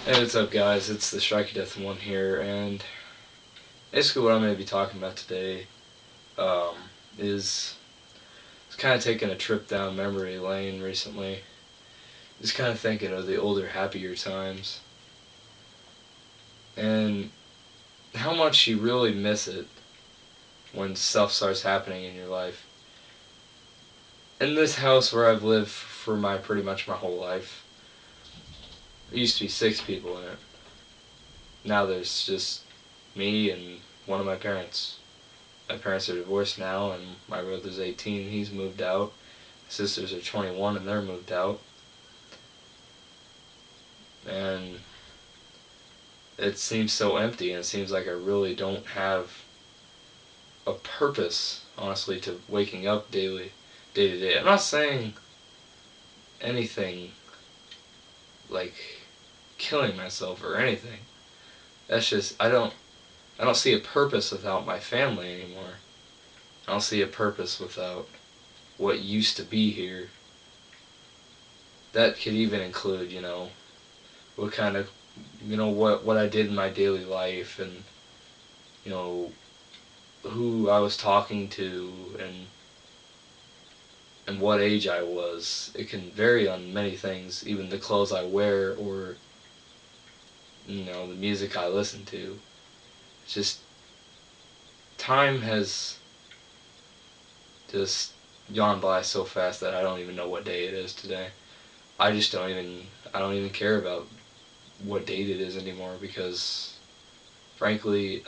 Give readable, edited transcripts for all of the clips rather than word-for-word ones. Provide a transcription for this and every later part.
Hey, what's up, guys? It's the Strike of Death one here, and basically what I'm going to be talking about today um, is kind of taking a trip down memory lane recently. Just kind of thinking of the older, happier times, and how much you really miss it when stuff starts happening in your life. In this house where I've lived for pretty much my whole life, there used to be 6 people in it. Now there's just me and one of my parents. My parents are divorced now, and my brother's 18. He's moved out. My sisters are 21, and they're moved out. And it seems so empty, and it seems like I really don't have a purpose, honestly, to waking up day to day. I'm not saying anything like killing myself or anything. That's just I don't see a purpose without my family anymore. I don't see a purpose without what used to be here. That could even include, what kind of, what I did in my daily life, and you know who I was talking to, and what age I was. It can vary on many things, even the clothes I wear, or the music I listen to. It's just time has just gone by so fast that I don't even know what day it is today. I don't even care about what date it is anymore, because frankly,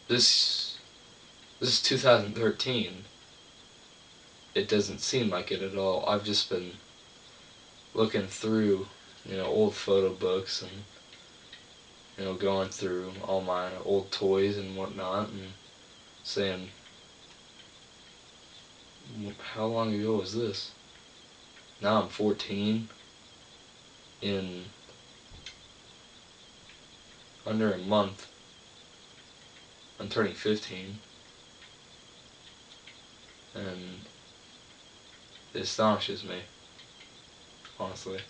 this this is 2013. It doesn't seem like it at all. I've just been looking through, old photo books, and going through all my old toys and whatnot, and saying, how long ago was this? Now I'm 14. In under a month, I'm turning 15, and it astonishes me, honestly.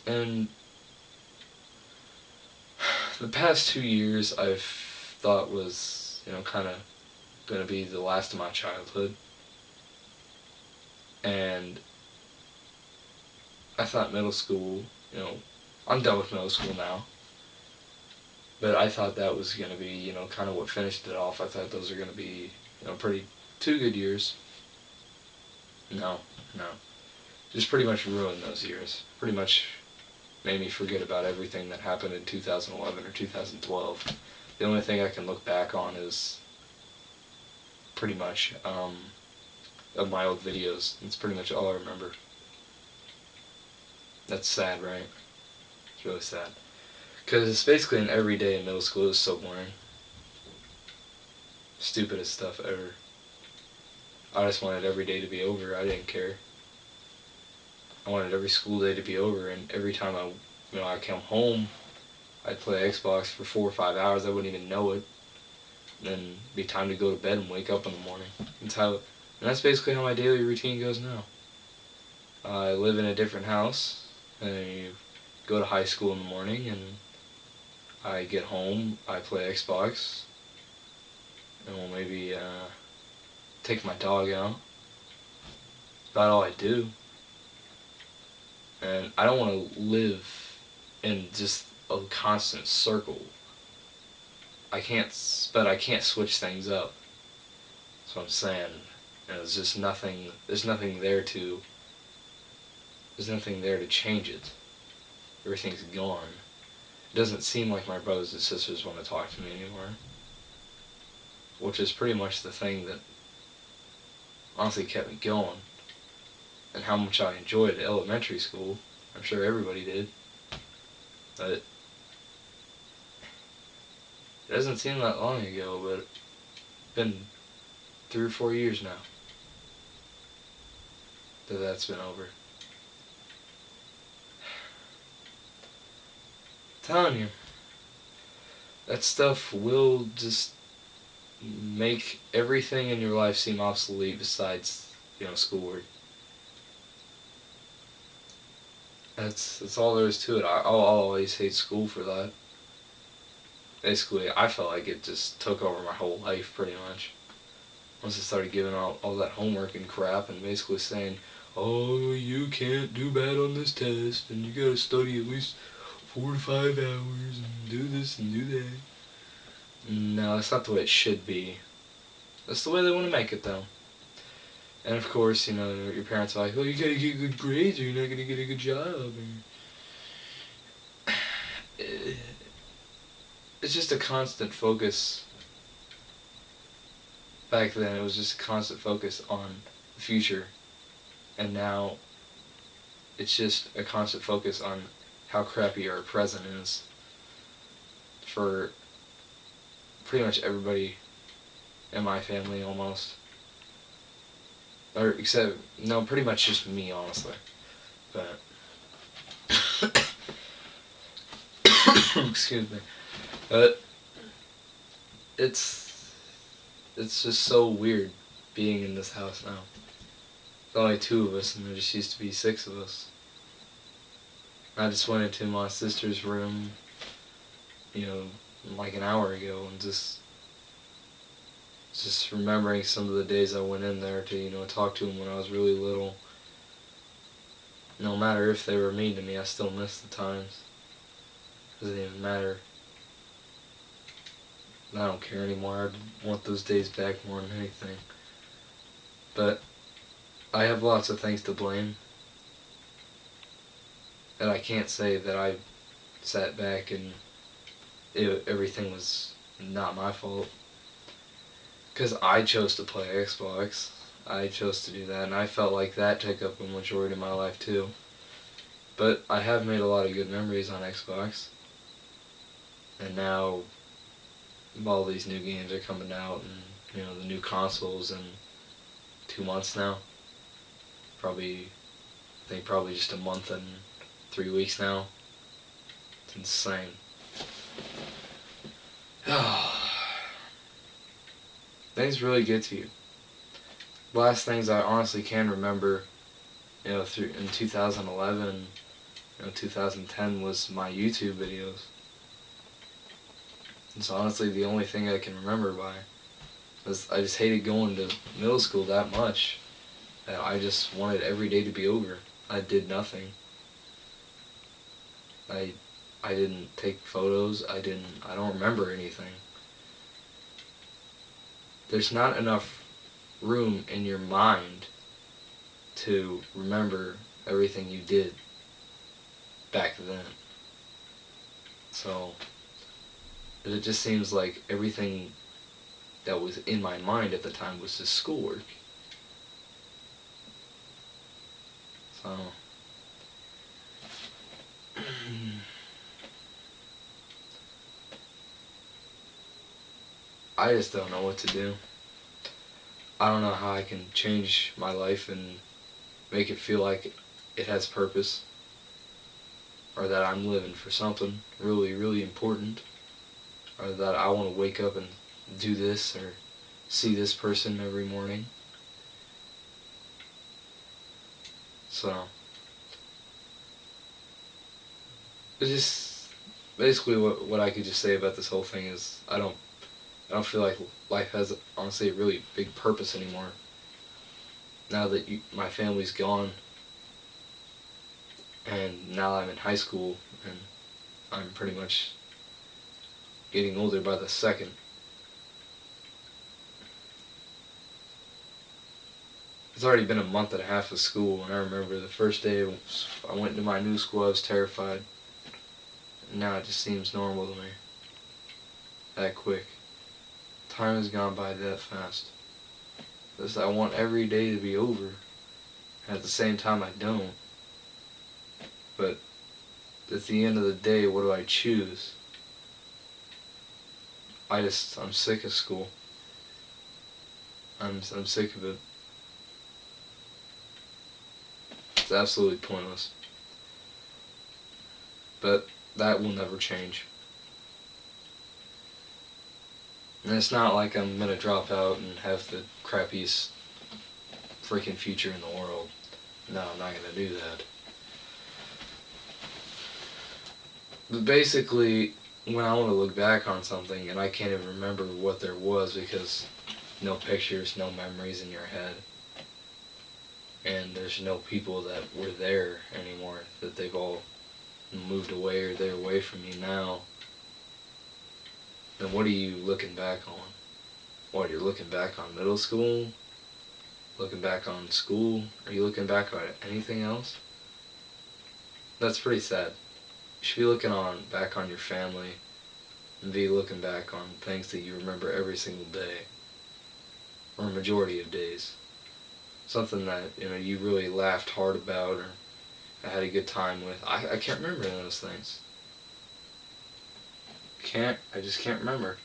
And the past 2 years I've thought was, kind of going to be the last of my childhood. And I thought middle school, I'm done with middle school now. But I thought that was going to be, kind of what finished it off. I thought those are going to be, 2 good years. No, no. Just pretty much ruined those years. Pretty much made me forget about everything that happened in 2011 or 2012. The only thing I can look back on is pretty much of my old videos. That's pretty much all I remember. That's sad, right? It's really sad. Because it's basically an everyday in middle school. It was so boring. Stupidest stuff ever. I just wanted every day to be over. I didn't care. I wanted every school day to be over, and every time I come home, I'd play Xbox for 4 or 5 hours. I wouldn't even know it. And then it'd be time to go to bed and wake up in the morning. And that's basically how my daily routine goes now. I live in a different house. I go to high school in the morning, and I get home. I play Xbox, and we'll maybe take my dog out. That's about all I do. And I don't want to live in just a constant circle. But I can't switch things up. That's what I'm saying. There's just nothing. There's nothing there to change it. Everything's gone. It doesn't seem like my brothers and sisters want to talk to me anymore, which is pretty much the thing that honestly kept me going, and how much I enjoyed elementary school. I'm sure everybody did. But it doesn't seem that long ago, but it's been 3 or 4 years now that's been over. I'm telling you, that stuff will just make everything in your life seem obsolete besides, schoolwork. That's all there is to it. I'll always hate school for that. Basically, I felt like it just took over my whole life pretty much. Once I started giving out all that homework and crap and basically saying, oh, you can't do bad on this test and you gotta study at least 4 to 5 hours and do this and do that. No, that's not the way it should be. That's the way they want to make it though. And of course, you know, your parents are like, oh, you gotta get good grades or you're not gonna get a good job. It's just a constant focus. Back then, it was just a constant focus on the future. And now, it's just a constant focus on how crappy our present is. For pretty much everybody in my family, almost. Or, except, no, pretty much just me, honestly. But, excuse me. But, it's just so weird being in this house now. There's only 2 of us, and there just used to be 6 of us. I just went into my sister's room, you know, like an hour ago, and just remembering some of the days I went in there to, you know, talk to them when I was really little. No matter if they were mean to me, I still miss the times. It doesn't even matter. I don't care anymore. I want those days back more than anything. But I have lots of things to blame. And I can't say that I sat back and everything was not my fault. Because I chose to play Xbox. I chose to do that, and I felt like that took up a majority of my life too. But I have made a lot of good memories on Xbox. And now all these new games are coming out, and you know, the new consoles in 2 months now. I think probably just a month and 3 weeks now. It's insane. Things really get to you. Last things I honestly can remember, you know, through in 2011, you know, 2010 was my YouTube videos. It's honestly the only thing I can remember by. Because I just hated going to middle school that much that I just wanted every day to be over. I did nothing. I didn't take photos. I don't remember anything. There's not enough room in your mind to remember everything you did back then. So it just seems like everything that was in my mind at the time was just schoolwork. So I just don't know what to do. I don't know how I can change my life and make it feel like it has purpose, or that I'm living for something really, really important, or that I want to wake up and do this or see this person every morning. So it's just basically what I could just say about this whole thing is I don't feel like life has honestly a really big purpose anymore. Now that my family's gone, and now I'm in high school, and I'm pretty much getting older by the second. It's already been a month and a half of school, and I remember the first day I went to my new school, I was terrified. And now it just seems normal to me. That quick. Time has gone by that fast. Just I want every day to be over, and at the same time I don't. But at the end of the day, what do I choose? I'm sick of school. I'm sick of it. It's absolutely pointless. But that will never change. And it's not like I'm gonna drop out and have the crappiest freaking future in the world. No, I'm not gonna do that. But basically, when I want to look back on something and I can't even remember what there was because no pictures, no memories in your head, and there's no people that were there anymore, that they've all moved away or they're away from you now, then what are you looking back on? What, you're looking back on middle school? Looking back on school? Are you looking back on anything else? That's pretty sad. You should be looking back on your family and be looking back on things that you remember every single day, or a majority of days. Something that you really laughed hard about or had a good time with. I can't remember those things. I just can't remember.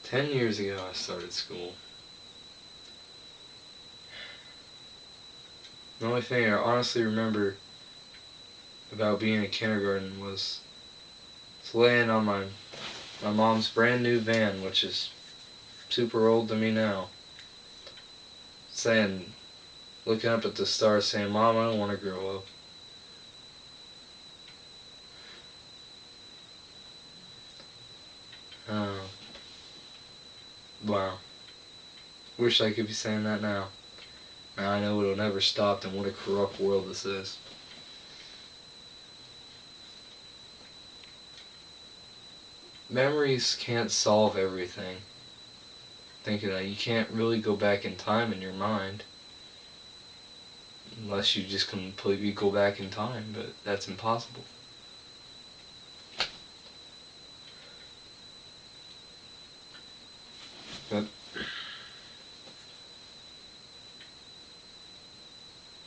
10 years ago I started school. The only thing I honestly remember about being in kindergarten was laying on my mom's brand new van, which is super old to me now, looking up at the stars saying, "Mom, I don't want to grow up." Oh, wow. Wish I could be saying that now. Now I know it'll never stop, and what a corrupt world this is. Memories can't solve everything. Thinking that you can't really go back in time in your mind unless you just completely go back in time, but that's impossible. But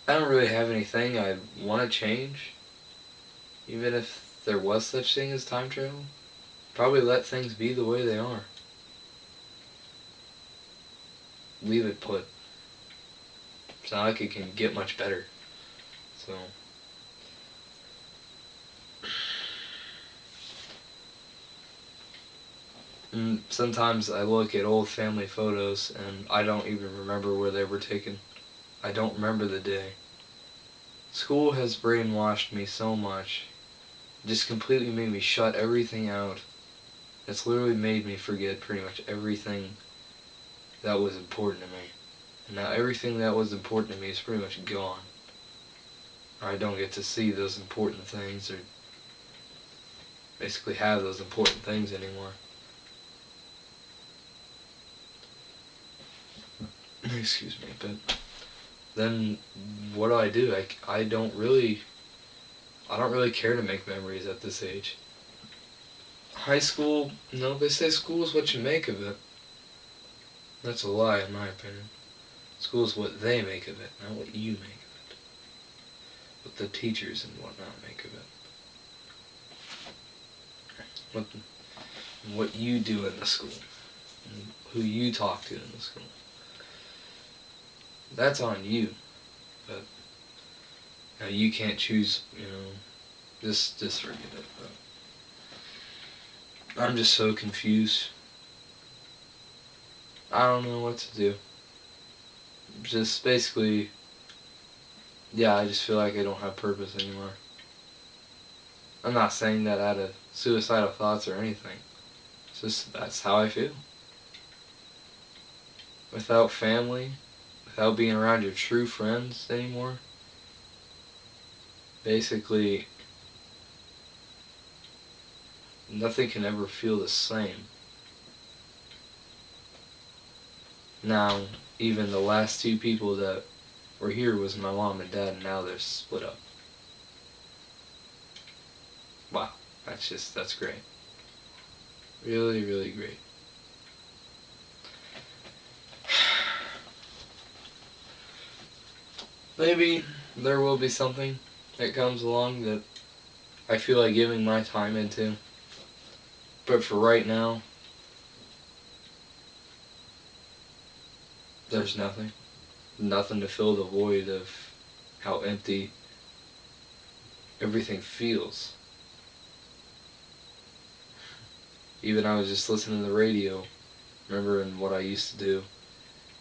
I don't really have anything I want to change, even if there was such thing as time travel. Probably let things be the way they are. Leave it put. It's not like it can get much better. So, and sometimes I look at old family photos and I don't even remember where they were taken. I don't remember the day. School has brainwashed me so much. It just completely made me shut everything out. It's literally made me forget pretty much everything that was important to me. And now everything that was important to me is pretty much gone. Or I don't get to see those important things or basically have those important things anymore. Excuse me, but then what do? I don't really care to make memories at this age. High school, they say school is what you make of it. That's a lie in my opinion. School is what they make of it, not what you make of it. What the teachers and whatnot make of it. What you do in the school. And who you talk to in the school. That's on you. But you can't choose, just forget it. But I'm just so confused. I don't know what to do. Just basically, yeah, I just feel like I don't have purpose anymore. I'm not saying that out of suicidal thoughts or anything. It's just, that's how I feel. Without family, without being around your true friends anymore, basically, nothing can ever feel the same. Now, even the last two people that were here was my mom and dad, and now they're split up. Wow, that's great. Really, really great. Maybe there will be something that comes along that I feel like giving my time into. But for right now, there's nothing. Nothing to fill the void of how empty everything feels. Even I was just listening to the radio, remembering what I used to do.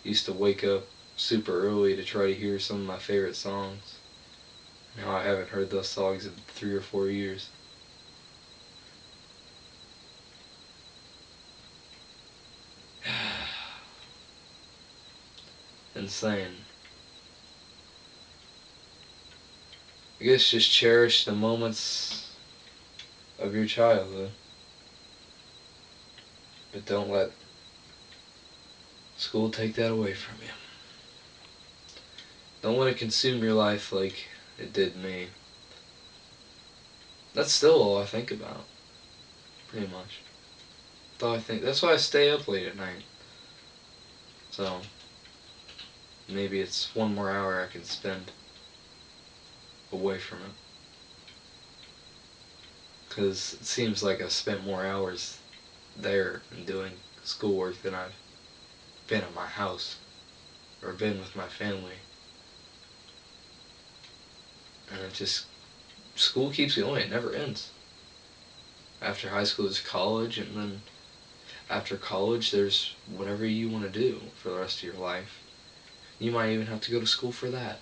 I used to wake up super early to try to hear some of my favorite songs. Now I haven't heard those songs in 3 or 4 years. Insane. I guess just cherish the moments of your childhood, but don't let school take that away from you. Don't let it consume your life like it did me. That's still all I think about, pretty much. That's all I think. That's why I stay up late at night. So maybe it's one more hour I can spend away from it. Because it seems like I've spent more hours there and doing schoolwork than I've been at my house or been with my family. And it just, school keeps going, it never ends. After high school there's college, and then after college there's whatever you want to do for the rest of your life. You might even have to go to school for that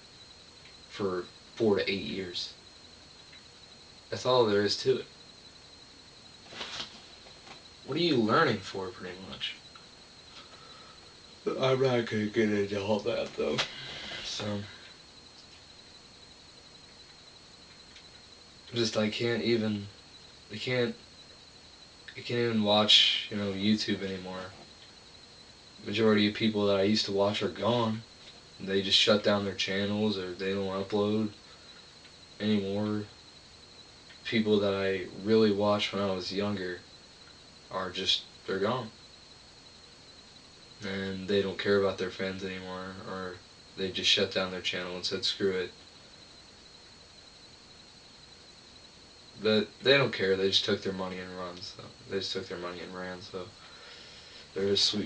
for 4 to 8 years. That's all there is to it. What are you learning for, pretty much? I'm not gonna get into all that though. So just I can't even watch, YouTube anymore. Majority of people that I used to watch are gone. They just shut down their channels, or they don't upload anymore. People that I really watched when I was younger they're gone. And they don't care about their fans anymore, or they just shut down their channel and said screw it. But they don't care, they just took their money and ran, so they're just sweet